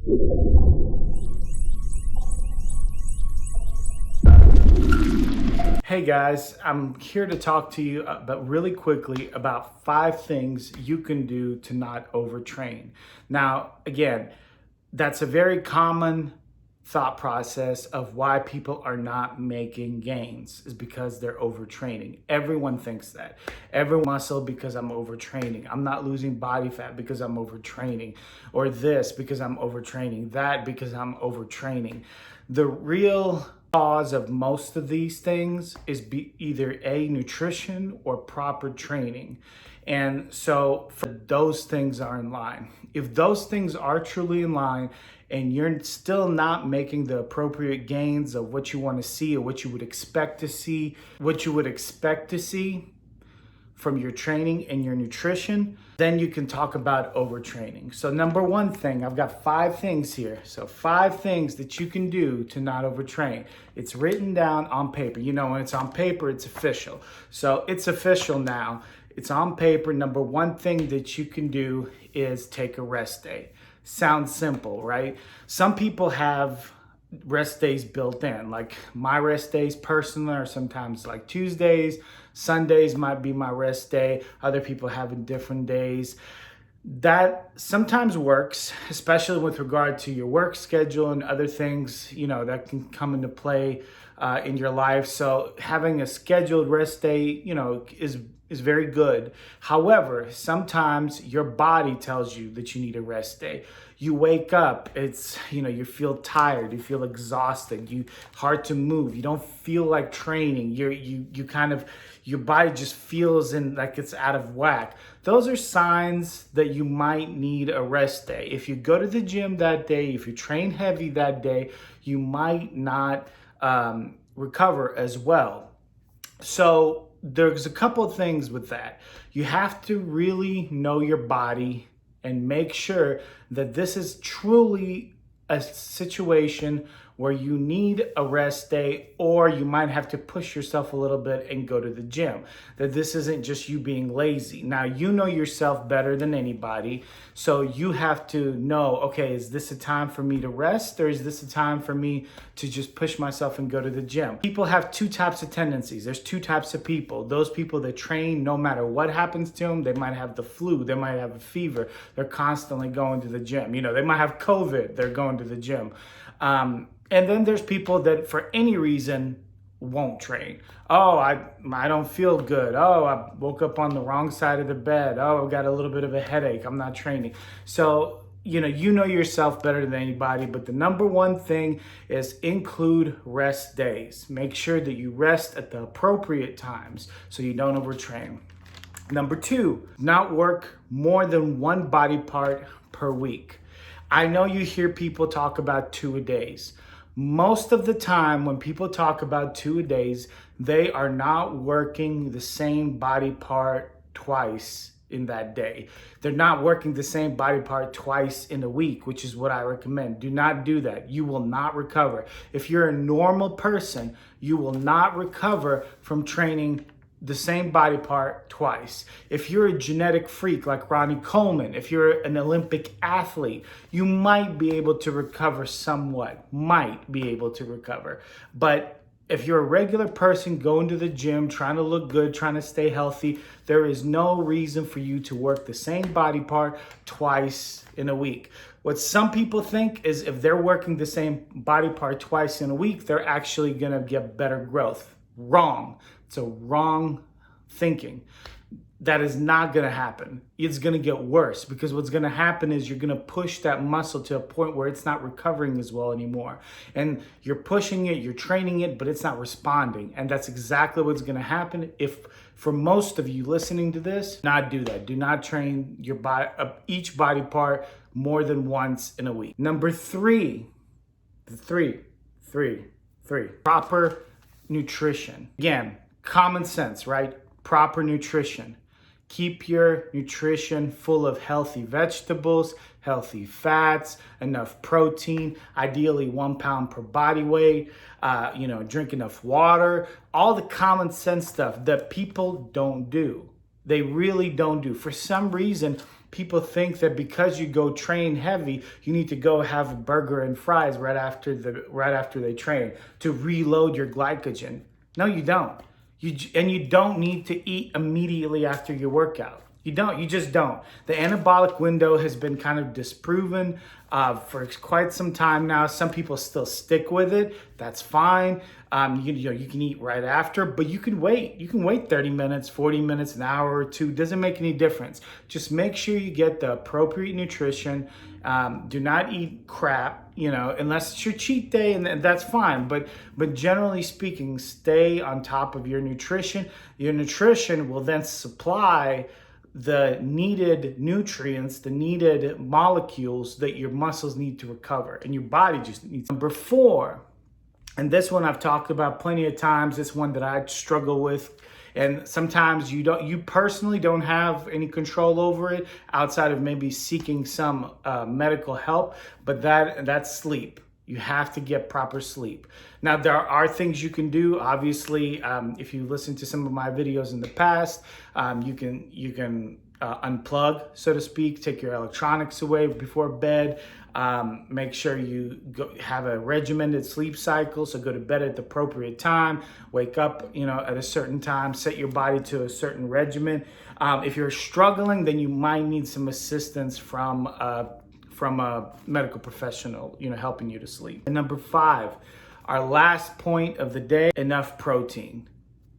Hey guys, I'm here to talk to you but really quickly about 5 things you can do to not overtrain. Now, again, that's a very common thought process of why people are not making gains is because they're overtraining. Everyone thinks that. Every muscle because I'm overtraining. I'm not losing body fat because I'm overtraining, or this because I'm overtraining, that because I'm overtraining. The real cause of most of these things is either nutrition or proper training. And so for those things are in line. If those things are truly in line and you're still not making the appropriate gains of what you want to see or what you would expect to see, from your training and your nutrition, then you can talk about overtraining. So number one thing, I've got 5 things here. So 5 things that you can do to not overtrain. It's written down on paper. You know, when it's on paper, it's official. So it's official now. It's on paper. Number one thing that you can do is take a rest day. Sounds simple, right? Some people have rest days built in. Like my rest days personally are sometimes like Tuesdays. Sundays might be my rest day. Other people having different days. That sometimes works, especially with regard to your work schedule and other things, you know, that can come into play in your life. So having a scheduled rest day, you know, is very good. However, sometimes your body tells you that you need a rest day. You wake up, it's, you know, you feel tired, you feel exhausted, you hard to move, you don't feel like training, you kind of, your body just feels like it's out of whack. Those are signs that you might need a rest day. If you go to the gym that day, if you train heavy that day, you might not recover as well. So there's a couple of things with that. You have to really know your body and make sure that this is truly a situation where you need a rest day, or you might have to push yourself a little bit and go to the gym. That this isn't just you being lazy. Now, you know yourself better than anybody, so you have to know, okay, is this a time for me to rest, or is this a time for me to just push myself and go to the gym? People have 2 types of tendencies. There's 2 types of people. Those people that train no matter what happens to them. They might have the flu, they might have a fever, they're constantly going to the gym. You know, they might have COVID, they're going to the gym. And then there's people that for any reason won't train. Oh, I don't feel good. Oh, I woke up on the wrong side of the bed. Oh, I've got a little bit of a headache. I'm not training. So, you know yourself better than anybody, but the number one thing is include rest days. Make sure that you rest at the appropriate times so you don't overtrain. Number 2, not work more than one body part per week. I know you hear people talk about 2-a-days. Most of the time when people talk about 2-a-days, they are not working the same body part twice in that day. They're not working the same body part twice in a week, which is what I recommend. Do not do that. You will not recover. If you're a normal person, you will not recover from training the same body part twice. If you're a genetic freak like Ronnie Coleman, if you're an Olympic athlete, you might be able to recover somewhat, But if you're a regular person going to the gym, trying to look good, trying to stay healthy, there is no reason for you to work the same body part twice in a week. What some people think is if they're working the same body part twice in a week, they're actually gonna get better growth. Wrong. It's a wrong thinking. That is not going to happen. It's going to get worse, because what's going to happen is you're going to push that muscle to a point where it's not recovering as well anymore. And you're pushing it, you're training it, but it's not responding. And that's exactly what's going to happen. If for most of you listening to this, not do that. Do not train your body, each body part more than once in a week. Number 3, proper nutrition. Again, common sense, right? Proper nutrition. Keep your nutrition full of healthy vegetables, healthy fats, enough protein, ideally 1 pound per body weight, drink enough water, all the common sense stuff that people don't do. They really don't do. For some reason, people think that because you go train heavy, you need to go have a burger and fries right after they train to reload your glycogen. No, you don't. You don't need to eat immediately after your workout. You just don't. The anabolic window has been kind of disproven for quite some time now. Some people still stick with it. That's fine. You can eat right after, but you can wait. You can wait 30 minutes, 40 minutes, an hour or two. Doesn't make any difference. Just make sure you get the appropriate nutrition. Do not eat crap, unless it's your cheat day, and that's fine. But generally speaking, stay on top of your nutrition. Your nutrition will then supply the needed nutrients, the needed molecules that your muscles need to recover and your body just needs. Number 4, and this one I've talked about plenty of times, this one that I struggle with, and sometimes you personally don't have any control over it outside of maybe seeking some medical help, but that's sleep. You have to get proper sleep. Now, there are things you can do. Obviously, if you listen to some of my videos in the past, you can unplug, so to speak, take your electronics away before bed. Make sure you have a regimented sleep cycle. So go to bed at the appropriate time, wake up, at a certain time, set your body to a certain regimen. If you're struggling, then you might need some assistance from a medical professional, helping you to sleep. And number 5, our last point of the day, enough protein.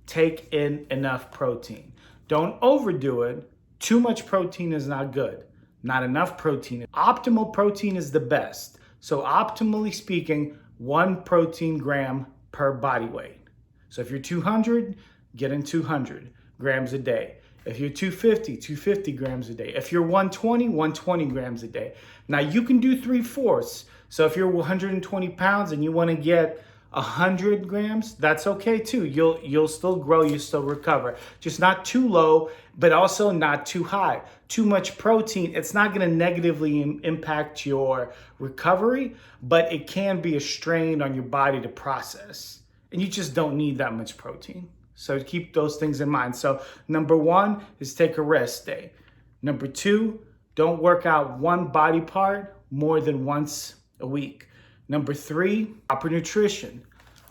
Take in enough protein. Don't overdo it. Too much protein is not good. Not enough protein. Optimal protein is the best. So optimally speaking, 1 protein gram per body weight. So if you're 200, get in 200 grams a day. If you're 250 grams a day. If you're 120 grams a day. Now you can do 3/4. So if you're 120 pounds and you want to get 100 grams, that's okay too. You'll still grow, you still recover. Just not too low, but also not too high. Too much protein, it's not going to negatively impact your recovery, but it can be a strain on your body to process. And you just don't need that much protein. So keep those things in mind. So number 1 is take a rest day. Number 2, don't work out one body part more than once a week. Number 3, proper nutrition.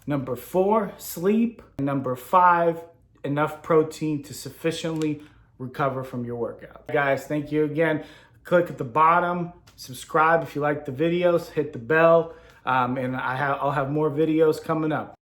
Number 4, sleep. And number 5, enough protein to sufficiently recover from your workout. Guys, thank you again. Click at the bottom, subscribe if you like the videos, hit the bell, and I'll have more videos coming up.